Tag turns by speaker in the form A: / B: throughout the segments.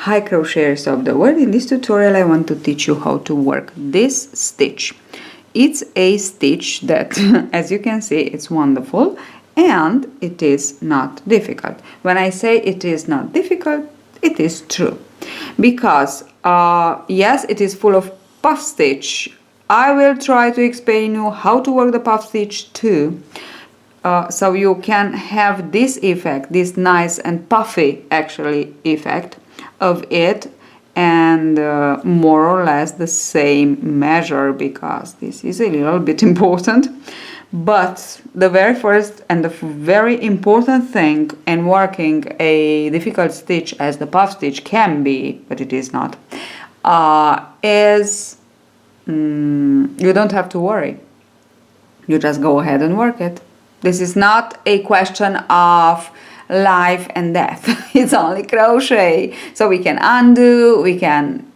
A: Hi crocheters of the world, in this tutorial I want to teach you how to work this stitch. It's a stitch that, as you can see, it's wonderful and it is not difficult. When I say it is not difficult, it is true. Because, yes, it is full of puff stitch. I will try to explain you how to work the puff stitch too. So you can have this effect, this nice and puffy actually effect of it, and more or less the same measure, because this is a little bit important. But the very first and the very important thing in working a difficult stitch, as the puff stitch can be, but it is not, is you don't have to worry. You just go ahead and work it. This is not a question of life and death. It's only crochet. So we can undo, we can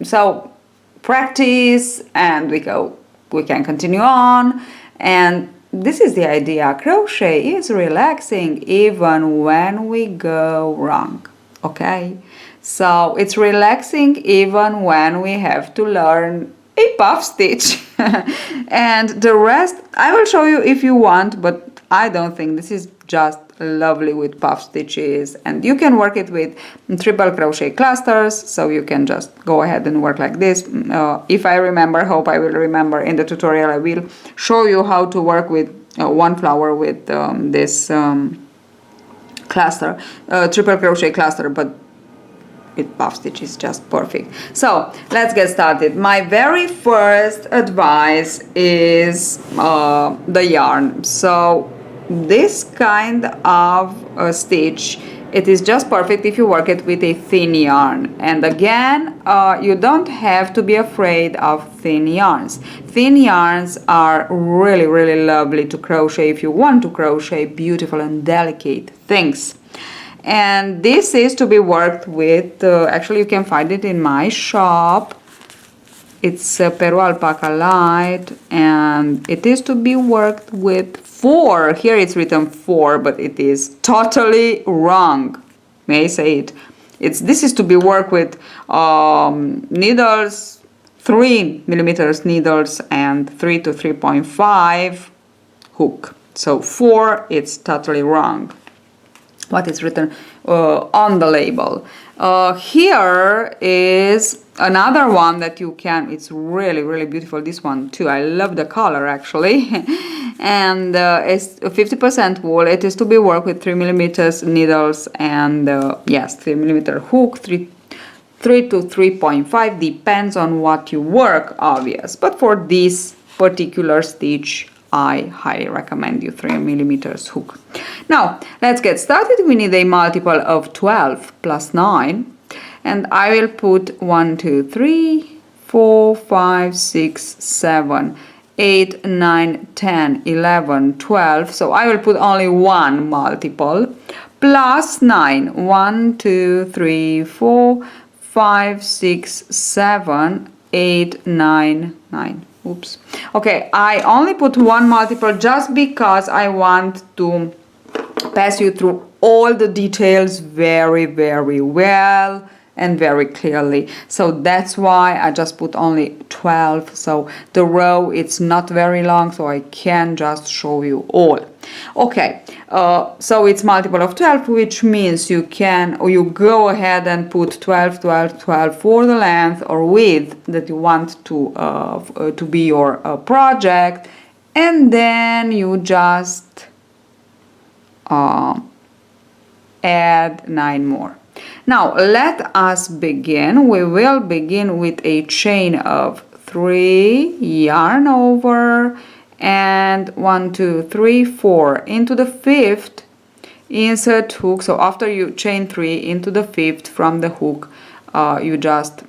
A: practice, and we can continue on. And this is the idea. Crochet is relaxing even when we go wrong. Okay? So it's relaxing even when we have to learn a puff stitch. And the rest I will show you if you want, but I don't think this is just lovely with puff stitches. And you can work it with triple crochet clusters, so you can just go ahead and work like this. If I remember, hope I will remember, in the tutorial I will show you how to work with one flower with this cluster, triple crochet cluster, but with puff stitch is just perfect. So let's get started. My very first advice is the yarn. So this kind of stitch, it is just perfect if you work it with a thin yarn. And again, you don't have to be afraid of thin yarns. Thin yarns are really, really lovely to crochet if you want to crochet beautiful and delicate things. And this is to be worked with, actually you can find it in my shop. It's Peru Alpaca Light, and it is to be worked with 4. Here it's written 4, but it is totally wrong. May I say it? This is to be worked with needles, 3mm needles and 3 to 3.5 hook. So 4, it's totally wrong. What is written on the label. Here is another one that you can, it's really, really beautiful, this one too. I love the color actually. And it's 50% wool. It is to be worked with 3mm needles and yes, 3mm hook, 3 to 3.5, depends on what you work, obvious. But for this particular stitch, I highly recommend you 3mm hook. Now, let's get started. We need a multiple of 12 plus 9. And I will put 1, 2, 3, 4, 5, 6, 7, 8, 9, 10, 11, 12. So I will put only one multiple plus 9. 1, 2, 3, 4, 5, 6, 7, 8, 9, 9. Oops. Okay, I only put one multiple just because I want to pass you through all the details very, very well and very clearly. So that's why I just put only 12. So the row, it's not very long, so I can just show you all. Okay, so it's multiple of 12, which means you go ahead and put 12, 12, 12 for the length or width that you want to be your project, and then you just add 9 more. Now let us begin. We will begin with a chain of 3, yarn over, and 1, 2, 3, 4 into the 5th, insert hook. So after you chain 3 into the 5th from the hook, you just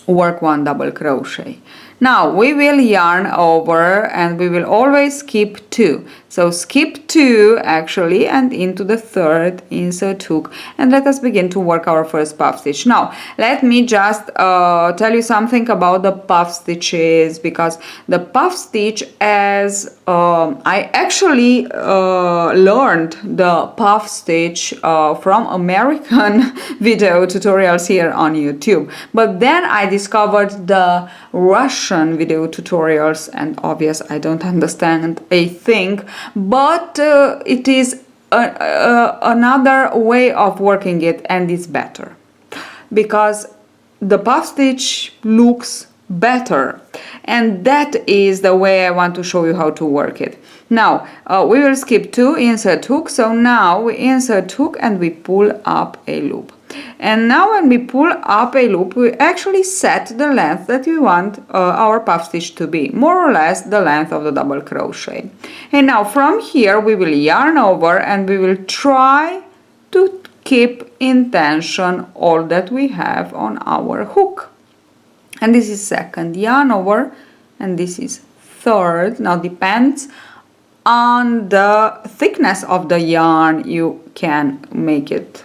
A: work 1 double crochet. Now we will yarn over and we will always skip 2. So skip 2 actually and into the third insert hook, and let us begin to work our first puff stitch. Now let me just tell you something about the puff stitches, because the puff stitch, as I actually learned the puff stitch from American video tutorials here on YouTube, but then I discovered the Russian video tutorials, and obvious I don't understand a thing, but it is another way of working it, and it's better because the puff stitch looks better, and that is the way I want to show you how to work it. Now we will skip 2, insert hook. So now we insert hook and we pull up a loop. And now when we pull up a loop, we actually set the length that we want our puff stitch to be, more or less the length of the double crochet. And now from here we will yarn over and we will try to keep in tension all that we have on our hook. And this is second yarn over, and this is third. Now depends on the thickness of the yarn, you can make it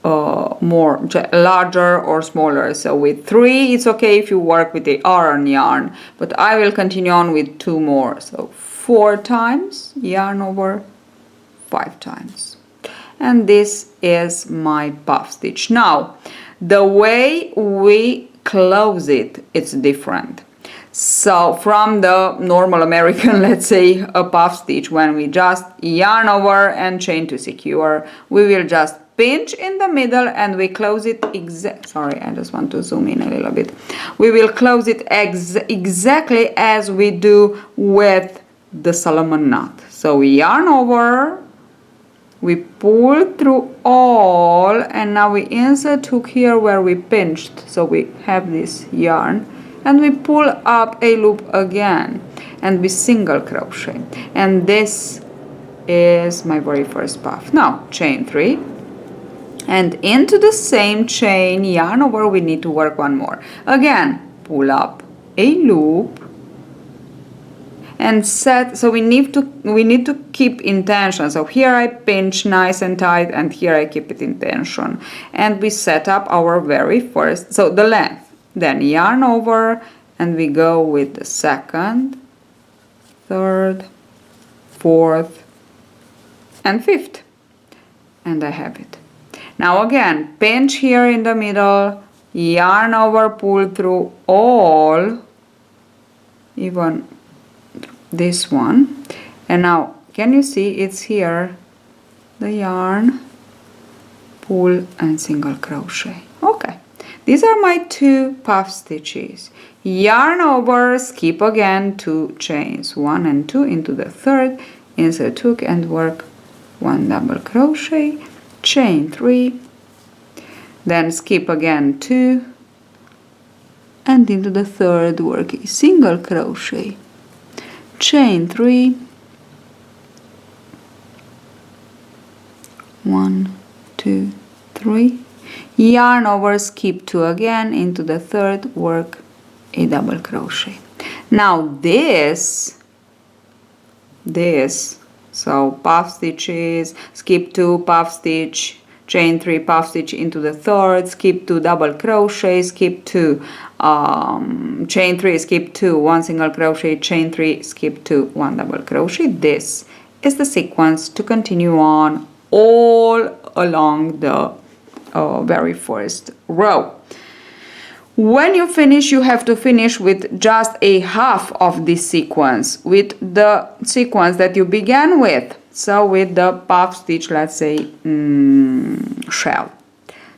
A: more larger or smaller. So with 3 it's okay if you work with the iron yarn, but I will continue on with 2 more. So 4 times yarn over, 5 times, and this is my puff stitch. Now the way we close it, it's different. So from the normal American, let's say, a puff stitch, when we just yarn over and chain to secure, we will just pinch in the middle and we close it sorry, I just want to zoom in a little bit. We will close it exactly as we do with the Solomon knot. So we yarn over, we pull through all, and now we insert hook here where we pinched, so we have this yarn, and we pull up a loop again and we single crochet, and this is my very first puff. Now chain 3 and into the same chain, yarn over, we need to work 1 more. Again, pull up a loop and set, so we need to keep in tension. So here I pinch nice and tight, and here I keep it in tension, and we set up our very first, so the length. Then yarn over and we go with the second, third, fourth and fifth, and I have it. Now again, pinch here in the middle, yarn over, pull through all, even this one, and now can you see it's here, the yarn, pull and single crochet. Okay, these are my 2 puff stitches. Yarn over, skip again 2 chains, 1 and 2 into the third, insert hook and work 1 double crochet, chain 3, then skip again 2 and into the third work a single crochet, chain 3, 1, 2, 3, yarn over, skip 2 again into the third, work a double crochet. Now this, so puff stitches, skip 2, puff stitch, chain 3, puff stitch into the third, skip 2, double crochet, skip 2, chain 3, skip 2, 1 single crochet, chain 3, skip 2, 1 double crochet. This is the sequence to continue on all along the very first row. When you finish, you have to finish with just a half of this sequence, with the sequence that you began with. So with the puff stitch, let's say shell.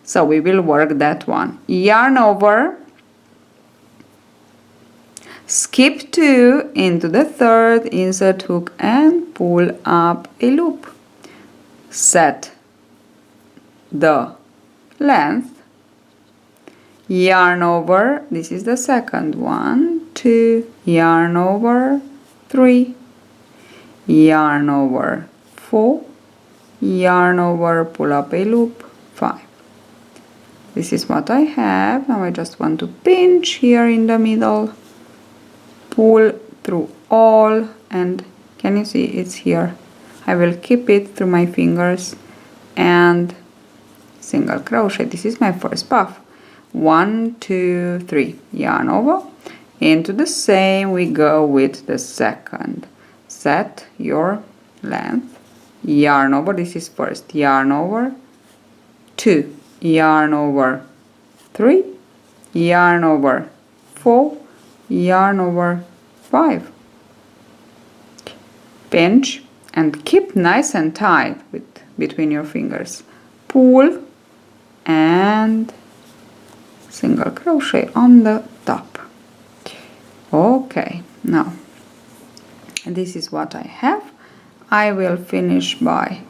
A: So we will work that one. Yarn over, skip 2 into the third, insert hook and pull up a loop. Set the length, yarn over, this is the second one, 2, yarn over, 3, yarn over, 4, yarn over, pull up a loop, 5. This is what I have. Now I just want to pinch here in the middle pull through all, and can you see it's here? I will keep it through my fingers and single crochet. This is my first puff. 1, 2, 3, yarn over. Into the same we go with the second. Set your length, yarn over. This is first, yarn over 2, yarn over 3, yarn over 4, yarn over 5. Pinch and keep nice and tight with between your fingers. Pull and single crochet on the top. Okay, now this is what I have. I will finish by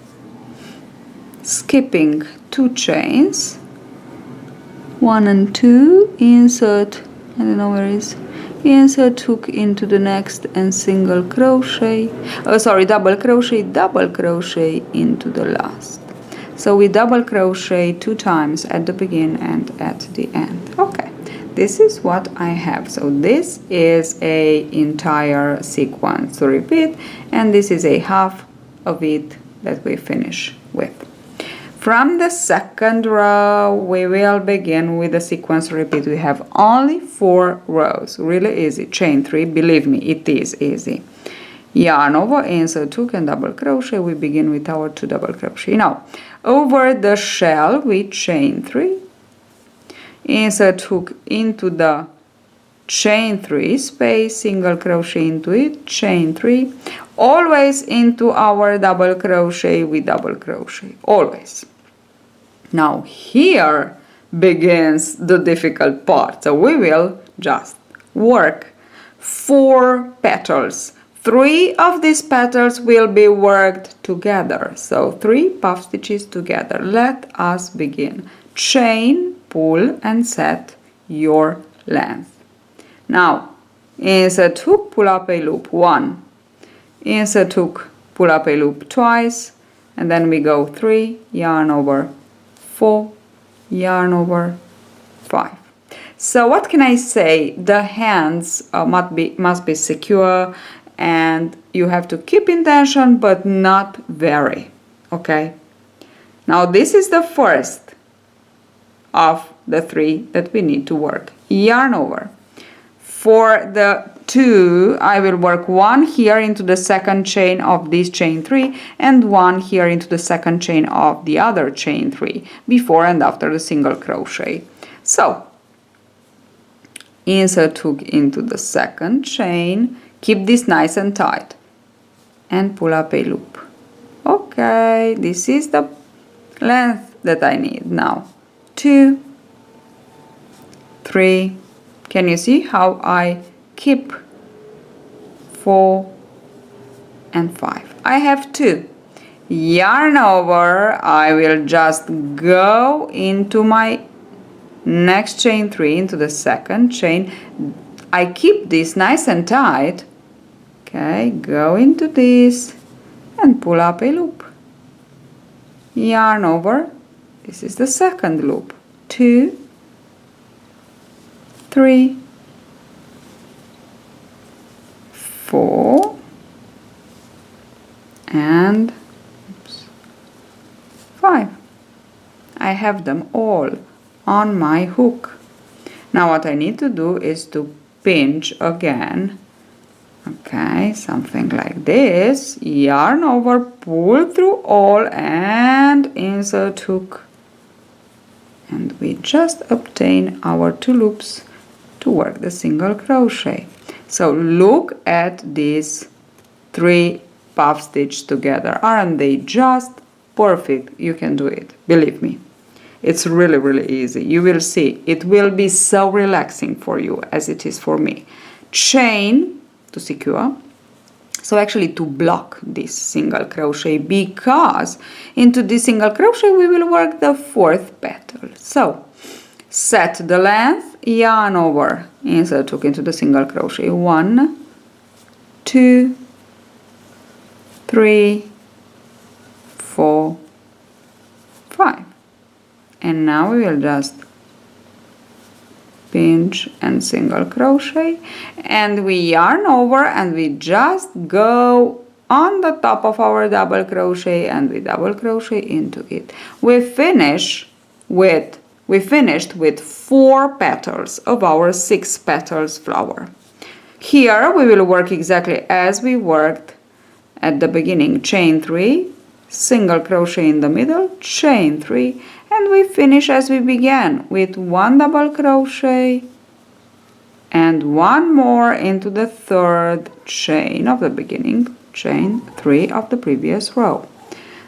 A: skipping 2 chains, 1 and 2, insert, I don't know where it is, insert hook into the next and single crochet, double crochet into the last. So we double crochet 2 times at the beginning and at the end. Okay, this is what I have. So this is a entire sequence to repeat, and this is a half of it that we finish with. From the second row we will begin with the sequence repeat. We have only 4 rows, really easy. Chain 3, believe me, it is easy. Yarn over, insert hook and double crochet. We begin with our 2 double crochet. Now over the shell we chain 3, insert hook into the chain 3 space, single crochet into it, chain 3, always into our double crochet, we double crochet, always. Now here begins the difficult part. So we will just work 4 petals. 3 of these petals will be worked together. So 3 puff stitches together. Let us begin. Chain, pull and set your length. Now insert hook, pull up a loop 1, insert hook, pull up a loop twice, and then we go 3, yarn over 4, yarn over 5. So what can I say? The hands must be secure, and you have to keep in tension but not very, okay? Now this is the first of the 3 that we need to work. Yarn over. For the 2 I will work 1 here into the second chain of this chain 3 and 1 here into the second chain of the other chain 3 before and after the single crochet. So insert hook into the second chain, keep this nice and tight and pull up a loop. Okay, this is the length that I need. Now 2, 3, can you see how I keep 4 and 5? I have 2. Yarn over, I will just go into my next chain 3 into the second chain. I keep this nice and tight. Okay, go into this and pull up a loop. Yarn over, this is the second loop. 2, 3, 4 and 5. I have them all on my hook. Now what I need to do is to pinch again. Okay, something like this. Yarn over, pull through all and insert hook. And we just obtain our 2 loops to work the single crochet. So look at these 3 puff stitch together. Aren't they just perfect? You can do it, believe me. It's really, really easy. You will see. It will be so relaxing for you as it is for me. Chain to secure. So actually to block this single crochet, because into this single crochet we will work the 4th petal. So set the length, yarn over, insert hook into the single crochet. 1, 2, 3, 4, 5. And now we will just pinch and single crochet, and we yarn over and we just go on the top of our double crochet and we double crochet into it. We finished with 4 petals of our 6 petals flower. Here we will work exactly as we worked at the beginning. Chain 3, single crochet in the middle, chain 3, and we finish as we began with 1 double crochet and 1 more into the 3rd chain of the beginning, chain 3 of the previous row.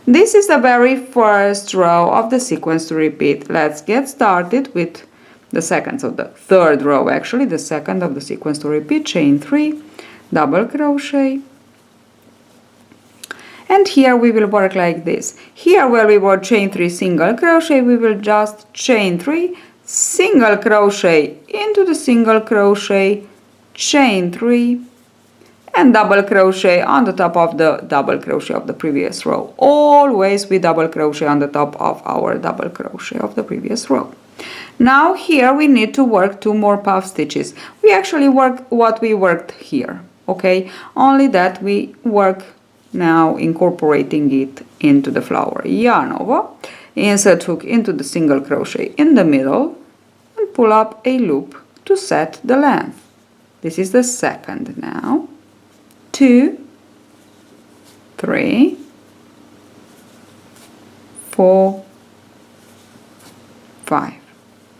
A: This is the very first row of the sequence to repeat. Let's get started with the second, so the 3rd row actually, the second of the sequence to repeat, chain 3, double crochet, and here we will work like this. Here where we work chain 3 single crochet, we will just chain 3 single crochet into the single crochet, chain 3, and double crochet on the top of the double crochet of the previous row. Always we double crochet on the top of our double crochet of the previous row. Now here we need to work 2 more puff stitches. We actually work what we worked here, okay? Only that we work now incorporating it into the flower. Yarn over, insert hook into the single crochet in the middle, and pull up a loop to set the length. This is the second now. 2, 3, 4, 5.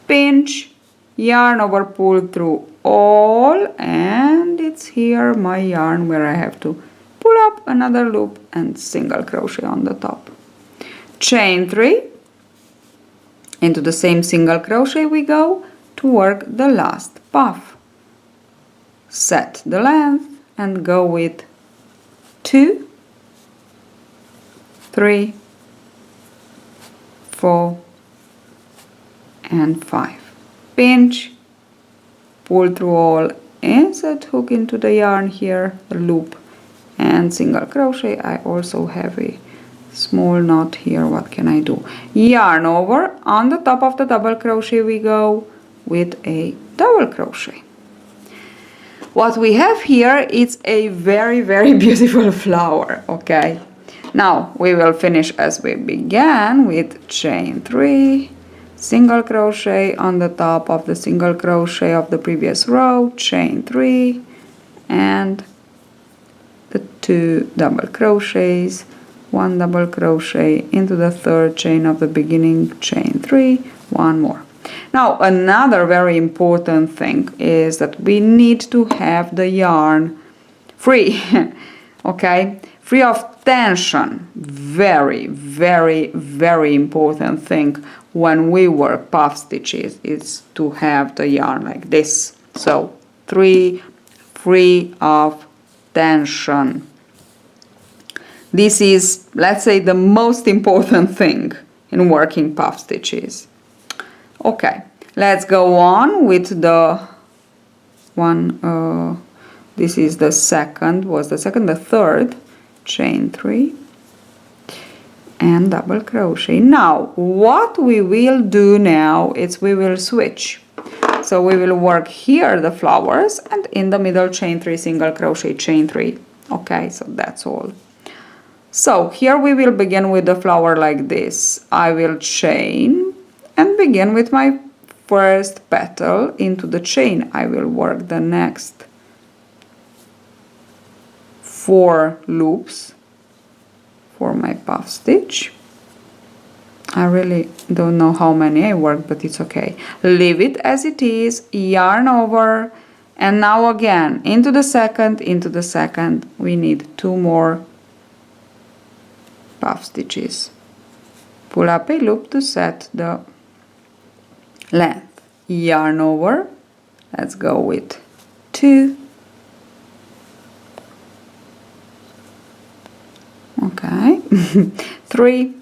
A: Pinch, yarn over, pull through all, and it's here my yarn where I have to pull up another loop and single crochet on the top. Chain 3, into the same single crochet we go to work the last puff. Set the length and go with 2, 3, 4, and 5. Pinch, pull through all, insert hook into the yarn here, the loop, and single crochet. I also have a small knot here. What can I do? Yarn over, on the top of the double crochet we go with a double crochet. What we have here is a very beautiful flower, okay? Now we will finish as we began with chain 3, single crochet on the top of the single crochet of the previous row, chain 3, and the 2 double crochets, 1 double crochet into the 3rd chain of the beginning, chain 3, 1 more. Now another very important thing is that we need to have the yarn free, okay, free of tension. Very important thing when we work puff stitches is to have the yarn like this. So free of tension. This is, let's say, the most important thing in working puff stitches. Okay, let's go on with the one, this is the second, the 3rd, chain 3, and double crochet. Now, what we will do now is we will switch. So we will work here the flowers, and in the middle, chain 3, single crochet, chain 3. Okay, so that's all. So here we will begin with the flower like this. I will chain and begin with my first petal into the chain. I will work the next 4 loops for my puff stitch. I really don't know how many I worked, but it's okay. Leave it as it is, yarn over, and now again into the second, we need 2 more puff stitches. Pull up a loop to set the length. Yarn over, let's go with 2, okay, 3,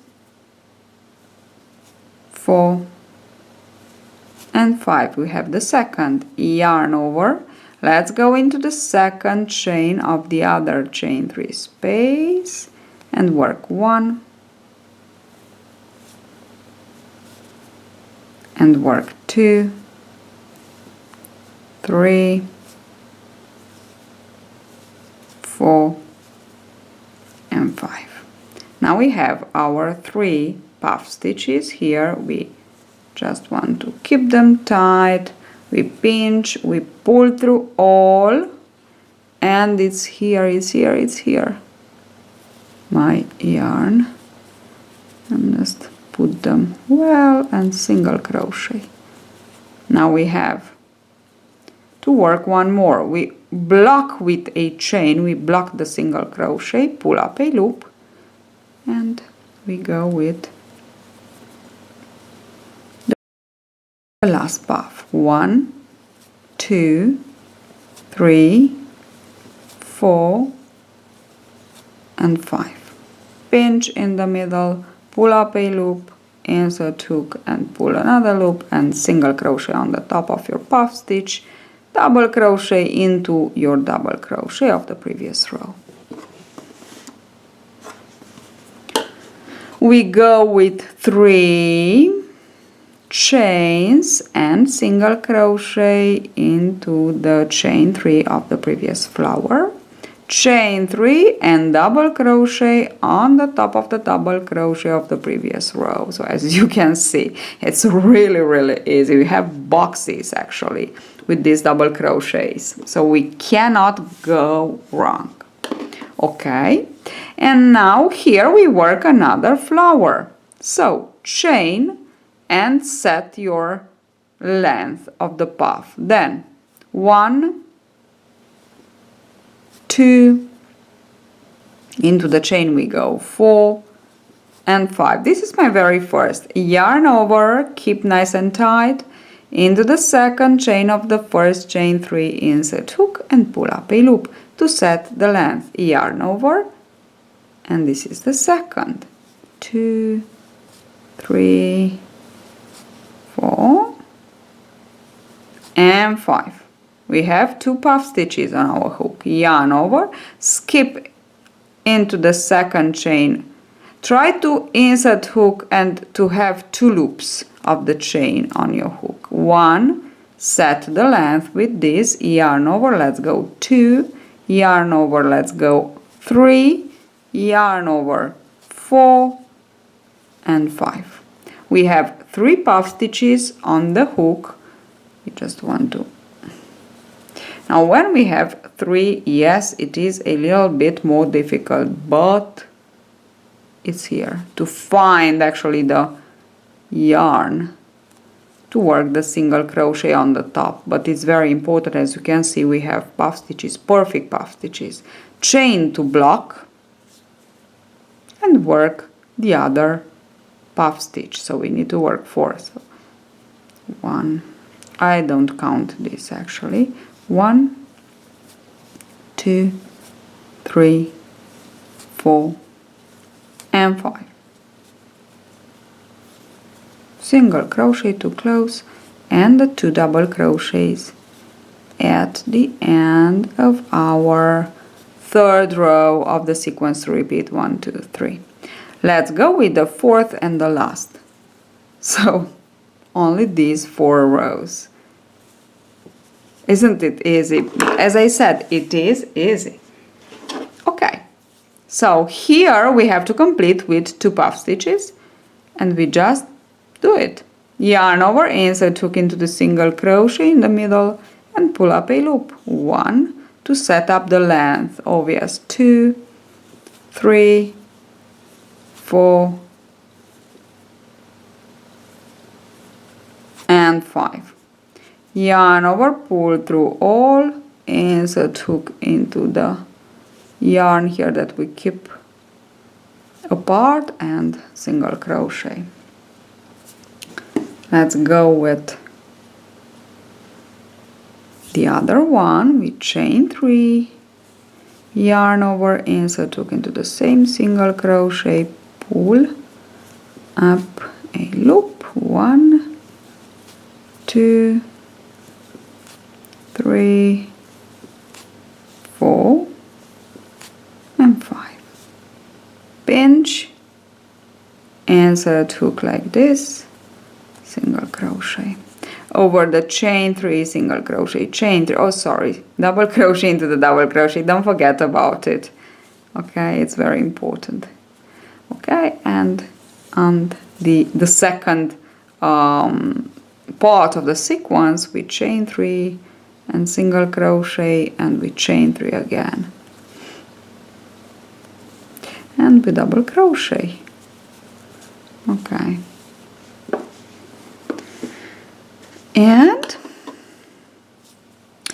A: 4, and 5. We have the second. Yarn over, let's go into the second chain of the other chain 3 space and work 1 and work 2 3, 4 and 5. Now we have our 3 puff stitches. Here we just want to keep them tight. We pinch, we pull through all, and it's here, it's here, it's here. My yarn, and just put them well and single crochet. Now we have to work one more. We block with a chain, we block the single crochet, pull up a loop, and we go with the last puff. 1, 2, 3, 4 and 5. Pinch in the middle, pull up a loop, insert hook and pull another loop, and single crochet on the top of your puff stitch, double crochet into your double crochet of the previous row. We go with 3 chains and single crochet into the chain 3 of the previous flower, chain 3 and double crochet on the top of the double crochet of the previous row. So as you can see, it's really easy. We have boxes actually with these double crochets, so we cannot go wrong. Okay, and now here we work another flower. So chain and set your length of the puff. Then 1, 2, into the chain we go, 4 and 5. This is my very first. Yarn over, keep nice and tight, into the second chain of the first chain 3, insert hook and pull up a loop to set the length. Yarn over, and this is the second. 2, 3, 4 and 5. We have 2 puff stitches on our hook. Yarn over, skip into the second chain. Try to insert hook and to have 2 loops of the chain on your hook. 1, set the length with this, yarn over, let's go 2, yarn over, let's go 3, yarn over 4 and 5. We have 3 puff stitches on the hook. We just want to. Now when we have 3, yes, it is a little bit more difficult, but it's here to find actually the yarn to work the single crochet on the top. But it's very important, as you can see, we have puff stitches, perfect puff stitches, chain to block and work the other puff stitch. So we need to work 4. So 1, I don't count this actually, 1, 2, 3, 4 and 5. Single crochet to close and the 2 double crochets at the end of our 3rd row of the sequence to repeat 1, 2, 3. Let's go with the 4th and the last. So only these 4 rows. Isn't it easy? As I said, it is easy. Okay, so here we have to complete with 2 puff stitches, and we just do it. Yarn over, insert hook into the single crochet in the middle and pull up a loop. 1 to set up the length, obvious, 2, 3, 4 and 5. Yarn over, pull through all, insert hook into the yarn here that we keep apart and single crochet. Let's go with the other one. We chain 3, yarn over, insert hook into the same single crochet, pull up a loop, 1, 2, 3, 4 and 5. Pinch, insert hook like this, single crochet. over the chain 3, single crochet, chain 3, oh sorry, double crochet into the double crochet, don't forget about it. Okay, it's very important. Okay, and on the second part of the sequence, we chain 3 and single crochet, and we chain 3 again, and we double crochet. Okay, and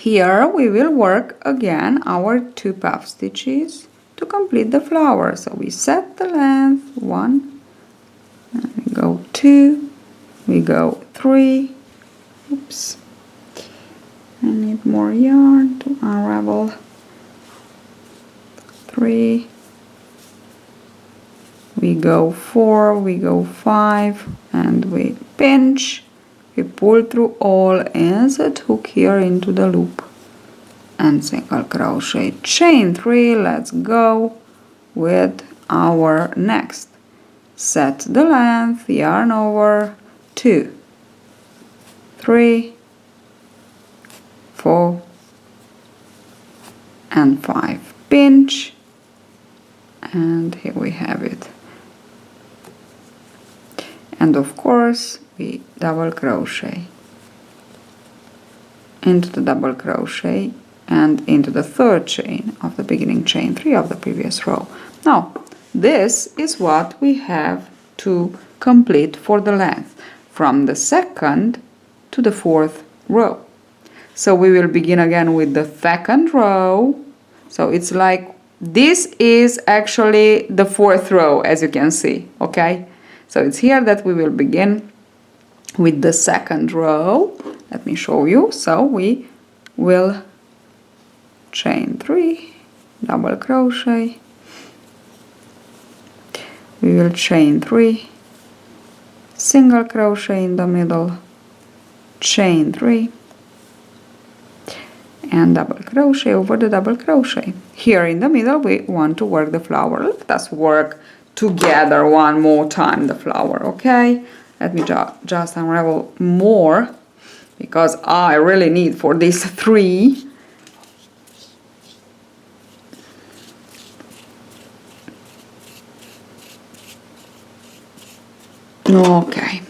A: here we will work again our 2 puff stitches to complete the flower. So we set the length 1, and we go 2, we go 3. Oops, I need more yarn to unravel. 3, we go 4, we go 5, and we pinch, we pull through all, insert hook here into the loop, and single crochet, chain 3. Let's go with our next. Set the length, yarn over, 2, 3, 4, and 5. Pinch, and here we have it. And of course we double crochet into the double crochet and into the 3rd chain of the beginning chain 3 of the previous row. Now this is what we have to complete for the length from the 2nd to the 4th row. So we will begin again with the 2nd row. So it's like this is actually the 4th row, as you can see. Okay, so it's here that we will begin with the 2nd row. Let me show you. So we will chain 3, double crochet, we will chain 3, single crochet in the middle, chain 3, and double crochet over the double crochet. Here in the middle we want to work the flower. Let us work together one more time the flower. Okay, let me just unravel more, because I really need for these 3. Okay,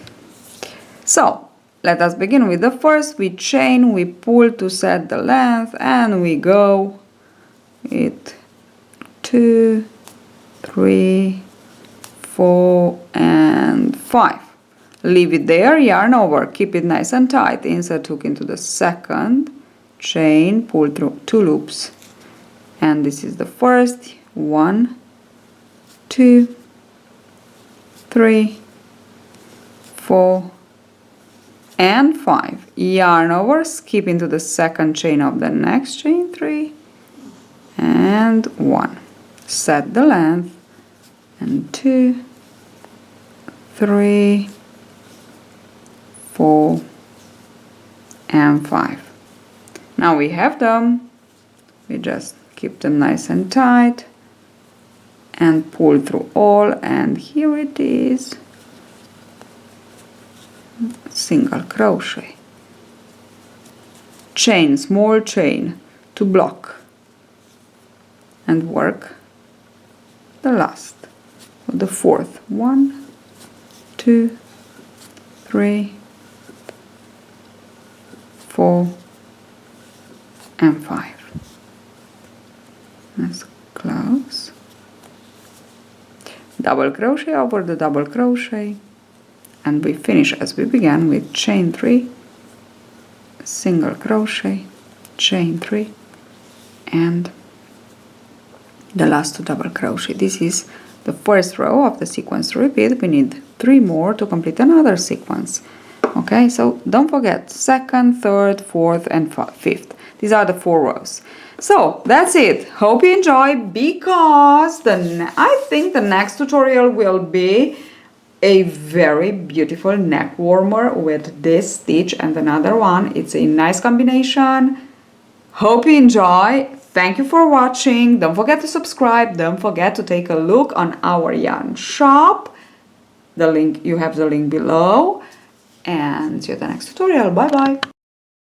A: so let us begin with the first. We chain, we pull to set the length, and we go with 2, 3, 4, and 5. Leave it there, yarn over, keep it nice and tight, insert hook into the 2nd chain, pull through 2 loops, and this is the first. 1, 2, 3, 4, and 5. Yarn over, skip into the 2nd chain of the next chain 3, and 1. Set the length, and 2, 3, 4, and 5. Now we have them. We just keep them nice and tight and pull through all, and here it is. Single crochet, chain, small chain to block, and work the last of the 4th. 1, 2, 3, 4, and 5. Let's close, double crochet over the double crochet, and we finish as we began with chain 3, single crochet, chain 3, and the last 2 double crochet. This is the first row of the sequence repeat. We need 3 more to complete another sequence. Okay, so don't forget 2nd, 3rd, 4th, and 5th. These are the 4 rows. So that's it. Hope you enjoy, because I think the next tutorial will be a very beautiful neck warmer with this stitch and another one. It's a nice combination. Hope you enjoy. Thank you for watching. Don't forget to subscribe. Don't forget to take a look on our yarn shop. You have the link below. and see you at the next tutorial. Bye bye!